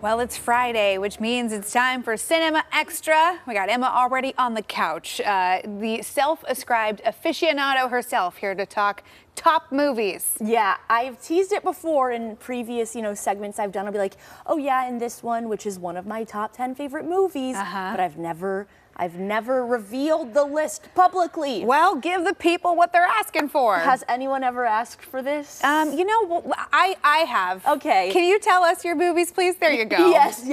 Well, it's Friday, which means it's time for Cin-Emma Extra. We got Emma already on the couch. The self-ascribed aficionado herself here to talk top movies. Yeah, I've teased it before in previous, segments I've done. I'll be like, oh yeah, in this one, which is one of my top 10 favorite movies, but I've never revealed the list publicly. Well, give the people what they're asking for. Has anyone ever asked for this? I have. Okay. Can you tell us your movies, please? There you go. Yes.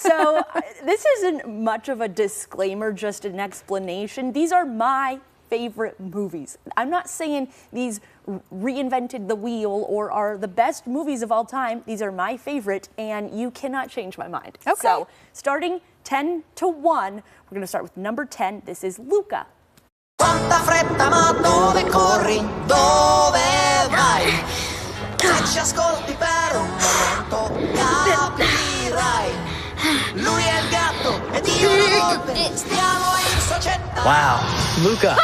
So this isn't much of a disclaimer, just an explanation. These are my favorite movies. I'm not saying these reinvented the wheel or are the best movies of all time. These are my favorite, and you cannot change my mind. Okay. So starting 10 to 1, we're going to start with number 10. This is Luca. Quanta fretta, ma dove corri? Dove vai? Se ci ascolti per un momento capirai. Lui è il gatto ed io la volpe. Stiamo in società. Wow, Luca.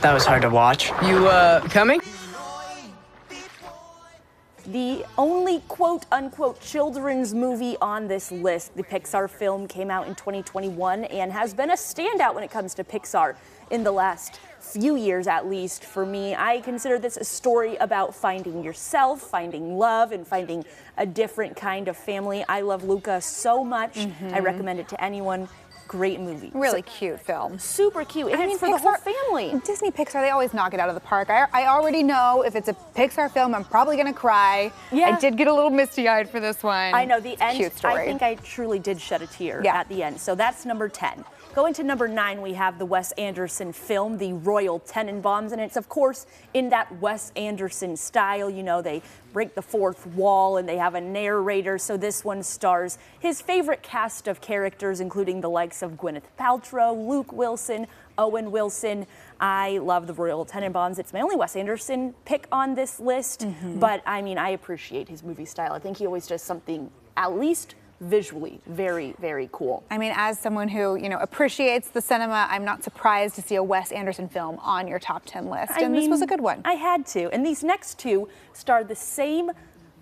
That was hard to watch. You, coming? The only quote-unquote children's movie on this list. The Pixar film came out in 2021 and has been a standout when it comes to Pixar in the last few years, at least. For me, I consider this a story about finding yourself, finding love, and finding a different kind of family. I love Luca so much. I recommend it to anyone. Great movie. Really cute film. Super cute. I mean, for the whole family. Disney Pixar, they always knock it out of the park. I already know if it's a Pixar film, I'm probably going to cry. Yeah. I did get a little misty-eyed for this one. I know, the end, cute story. I think I truly did shed a tear at the end. So that's number 10. Going to number 9, we have the Wes Anderson film, The Royal Tenenbaums, and it's, of course, in that Wes Anderson style. You know, they break the fourth wall and they have a narrator, so this one stars his favorite cast of characters, including the likes of Gwyneth Paltrow, Luke Wilson, Owen Wilson. I love The Royal Tenenbaums. It's my only Wes Anderson pick on this list, but I mean, I appreciate his movie style. I think he always does something, at least visually, very, very cool. I mean, as someone who, appreciates the cinema, I'm not surprised to see a Wes Anderson film on your top 10 list. This was a good one. I had to. And these next two star the same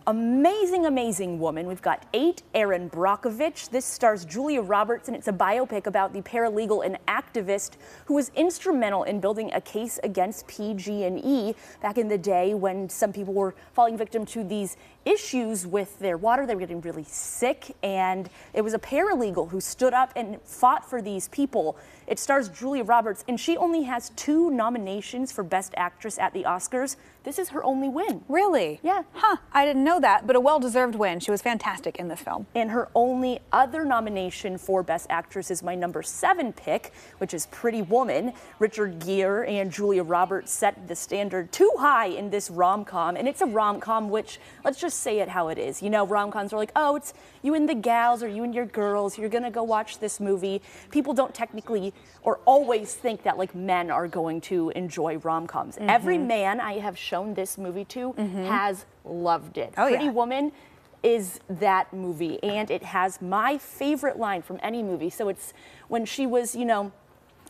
amazing woman. We've got 8, Erin Brockovich. This stars Julia Roberts, and it's a biopic about the paralegal and activist who was instrumental in building a case against PG&E back in the day when some people were falling victim to these issues with their water. They were getting really sick, and it was a paralegal who stood up and fought for these people. It stars Julia Roberts, and she only has 2 nominations for Best Actress at the Oscars. This is her only win. Really? Yeah. Huh. I didn't know that, but a well-deserved win. She was fantastic in this film. And her only other nomination for Best Actress is my number 7 pick, which is Pretty Woman. Richard Gere and Julia Roberts set the standard too high in this rom-com, and it's a rom-com which, let's just say it how it is. You know, rom-coms are like, oh, it's you and the gals or you and your girls. You're gonna go watch this movie. People don't technically or always think that like men are going to enjoy rom-coms. Every man I have shown this movie to has loved it. Oh, Pretty yeah. Woman is that movie, and it has my favorite line from any movie. So it's when she was,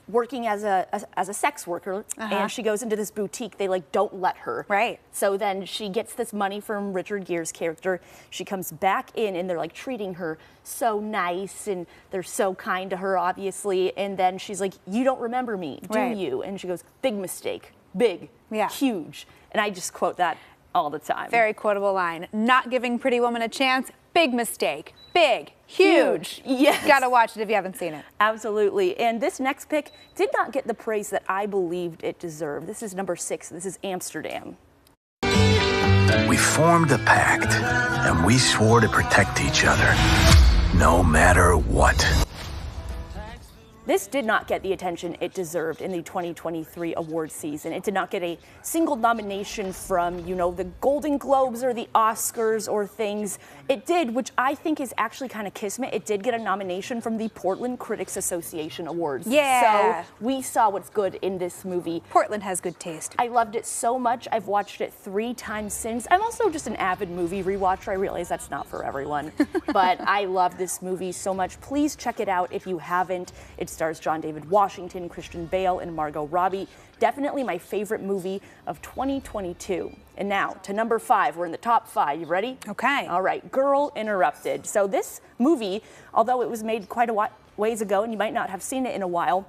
working as a sex worker, and she goes into this boutique. They don't let her. Right. So then she gets this money from Richard Gere's character. She comes back in, and they're treating her so nice, and they're so kind to her, obviously. And then she's like, "You don't remember me, do you?" And she goes, "Big mistake, big, huge." And I just quote that all the time. Very quotable line. Not giving Pretty Woman a chance. Big mistake. Big. Huge. Yes. Gotta watch it if you haven't seen it. Absolutely. And this next pick did not get the praise that I believed it deserved. This is number 6. This is Amsterdam. We formed a pact, and we swore to protect each other, no matter what. This did not get the attention it deserved in the 2023 award season. It did not get a single nomination from, the Golden Globes or the Oscars or things. It did, which I think is actually kind of kismet. It did get a nomination from the Portland Critics Association Awards. Yeah. So we saw what's good in this movie. Portland has good taste. I loved it so much. I've watched it 3 times since. I'm also just an avid movie rewatcher. I realize that's not for everyone, but I love this movie so much. Please check it out if you haven't. It's stars John David Washington, Christian Bale, and Margot Robbie. Definitely my favorite movie of 2022. And now to number 5. We're in the top 5. You ready? Okay. All right. Girl Interrupted. So this movie, although it was made quite a ways ago and you might not have seen it in a while,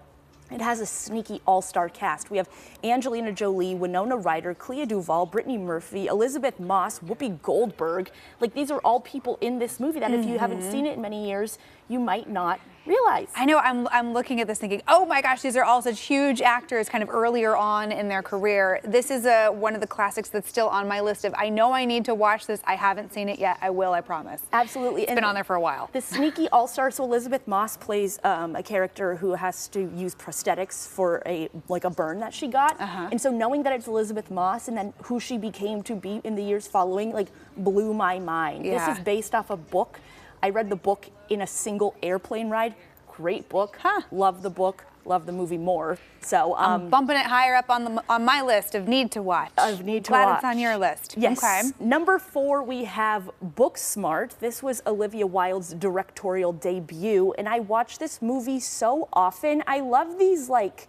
it has a sneaky all-star cast. We have Angelina Jolie, Winona Ryder, Clea Duvall, Brittany Murphy, Elizabeth Moss, Whoopi Goldberg. Like, these are all people in this movie that if you haven't seen it in many years, you might not realize. I know, I'm looking at this thinking, oh my gosh, these are all such huge actors kind of earlier on in their career. This is one of the classics that's still on my list of, I know I need to watch this. I haven't seen it yet. I will, I promise. Absolutely. It's been on there for a while. The sneaky all-star, so Elizabeth Moss plays a character who has to use prosthetics for a burn that she got. And so knowing that it's Elizabeth Moss and then who she became to be in the years following, like, blew my mind. Yeah. This is based off a book. I read the book in a single airplane ride. Great book. Love the book. Love the movie more. So I'm bumping it higher up on my list of need to watch. Glad it's on your list. Yes. Okay. Number 4, we have Booksmart. This was Olivia Wilde's directorial debut, and I watch this movie so often. I love these, like,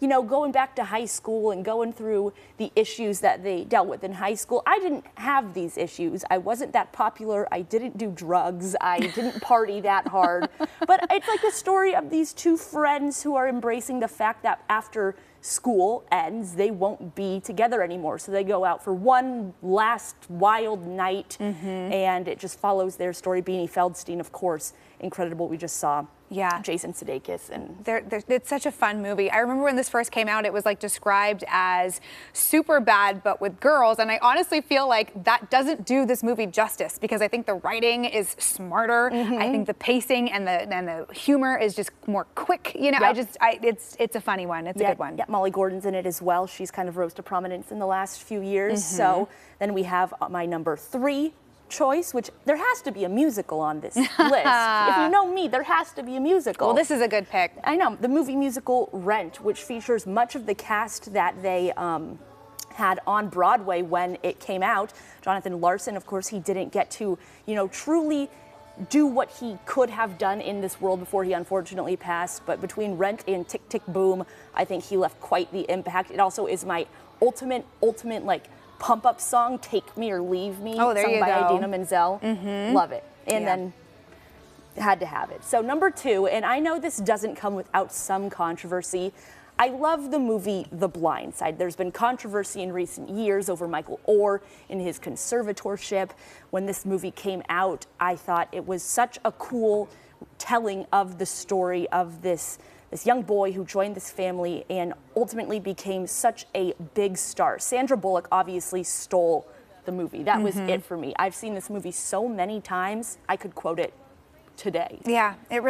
you know, going back to high school and going through the issues that they dealt with in high school. I didn't have these issues. I wasn't that popular. I didn't do drugs. I didn't party that hard. But it's like the story of these two friends who are embracing the fact that after school ends, they won't be together anymore. So they go out for one last wild night, and it just follows their story. Beanie Feldstein, of course, incredible. We just saw Jason Sudeikis, and it's such a fun movie. I remember when this first came out, it was like described as super bad, but with girls. And I honestly feel like that doesn't do this movie justice, because I think the writing is smarter. I think the pacing and the humor is just more quick. You know, it's a funny one. It's a good one. Yeah, Molly Gordon's in it as well. She's kind of rose to prominence in the last few years. So then we have my number 3 choice, which there has to be a musical on this list. If you know me, there has to be a musical. Well, this is a good pick. I know. The movie musical Rent, which features much of the cast that they had on Broadway when it came out. Jonathan Larson, of course, he didn't get to, you know, truly do what he could have done in this world before he unfortunately passed. But between Rent and Tick Tick Boom, I think he left quite the impact. It also is my ultimate like pump-up song, Take Me or Leave Me, sung by Idina Menzel. Love it. And then had to have it. So number 2, and I know this doesn't come without some controversy, I love the movie The Blind Side. There's been controversy in recent years over Michael Oher in his conservatorship. When this movie came out, I thought it was such a cool telling of the story of this young boy who joined this family and ultimately became such a big star. Sandra Bullock obviously stole the movie. That was it for me. I've seen this movie so many times, I could quote it today. Yeah, it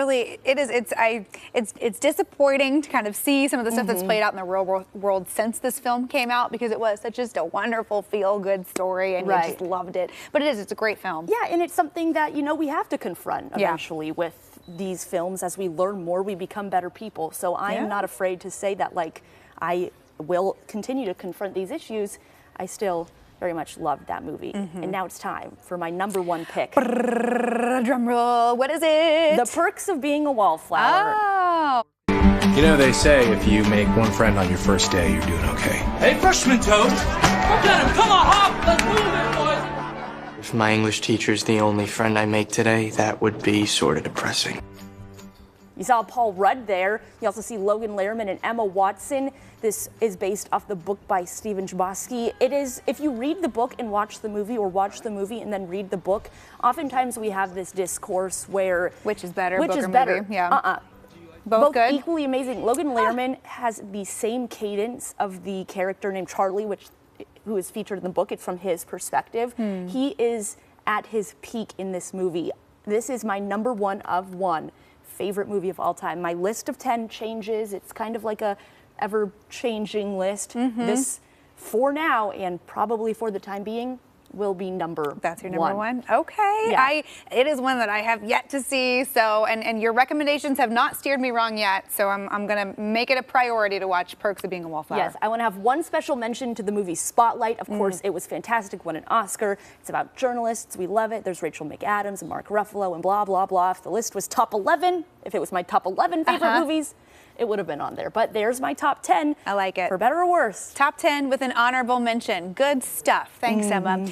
is. It's disappointing to kind of see some of the stuff that's played out in the real world since this film came out, because it was such just a wonderful feel-good story, and you just loved it. But it's a great film. Yeah, and it's something that, you know, we have to confront eventually with these films. As we learn more, we become better people. So I am not afraid to say that, like, I will continue to confront these issues. I still very much loved that movie. And now it's time for my number 1 pick. Drum roll. What is it? The Perks of Being a Wallflower. Oh. You know, they say if you make one friend on your first day, you're doing okay. Hey, freshman toad! Look at him! Come on, hop! Let's move it, boys! If my English teacher's the only friend I make today, that would be sort of depressing. You saw Paul Rudd there. You also see Logan Lerman and Emma Watson. This is based off the book by Stephen Chbosky. It is, if you read the book and watch the movie, or watch the movie and then read the book, oftentimes we have this discourse where... Which is better, Which book is or better. Movie? Yeah. Both good? Equally amazing. Logan Lerman has the same cadence of the character named Charlie, who is featured in the book. It's from his perspective. He is at his peak in this movie. This is my number 1 of 1 favorite movie of all time. My list of 10 changes. It's kind of like a ever-changing list. This, for now, and probably for the time being, will be number That's your number 1? Okay. Yeah. It is one that I have yet to see, so, and your recommendations have not steered me wrong yet, so I'm going to make it a priority to watch Perks of Being a Wallflower. Yes, I want to have one special mention to the movie Spotlight. Of course, it was fantastic, won an Oscar. It's about journalists. We love it. There's Rachel McAdams and Mark Ruffalo and blah, blah, blah. If the list was top 11, if it was my top 11 favorite movies, it would have been on there. But there's my top 10. I like it. For better or worse. Top 10 with an honorable mention. Good stuff. Thanks, Emma.